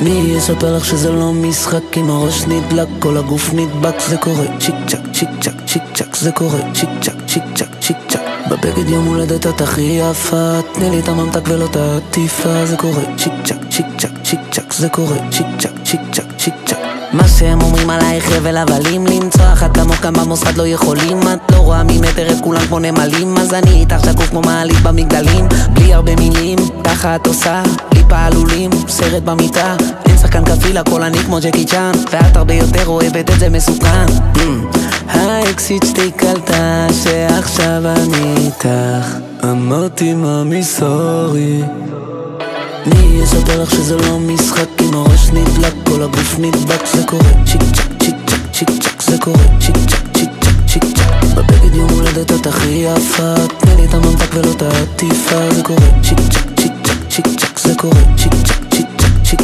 מי יספר לך שזה לא משחק? אם הראש נדלק, כל הגוף נדבק. זה קורה צ'יק צ'ק, צ'יק צ'ק, צ'יק צ'ק. זה קורה צ'יק צ'ק, צ'יק צ'ק, צ'יק צ'ק. בבגד יום הולדת את הכי יפה, תני לי את הממתק ולא את העטיפה. זה קורה צ'יק צ'ק, צ'יק צ'ק, צ'יק צ'ק. זה קורה צ'יק צ'ק, צ'יק צ'ק, צ'יק צ'ק. מה שהם אומרים עלייך חבל, אבל אם למצוא אחת כמוך כאן במוסד לא יכולים. את לא רואה ממטר את כולם כמו נמלים, אז אני איתך שקוף כמו מעלית במגדלים. בלי הרבה מילים, ככה את עושה לי פעלולים, סרט במיטה. אין שחקן כפיל, הכל אני כמו ג'קי צ'אן, ואת הרבה יותר אוהבת את זה מסוכן. האקסיט שלי קלטה שעכשיו אני איתך, אמרתי מאמי סורי. מי יספר לך שזה לא משחק? אם הראש נדלק, כל הגוף נדבק. זה קורה צ'יק צ'ק, צ'יק צ'ק, צ'יק צ'ק. זה קורה צ'יק צ'ק, צ'יק צ'ק, צ'יק צ'ק. בבגד יום הולדת את הכי יפה, תני לי את הממתק ולא את העטיפה. זה קורה צ'יק צ'ק, צ'יק צ'ק, צ'יק צ'ק. זה קורה צ'יק צ'ק, צ'יק צ'ק, צ'יק צ'ק.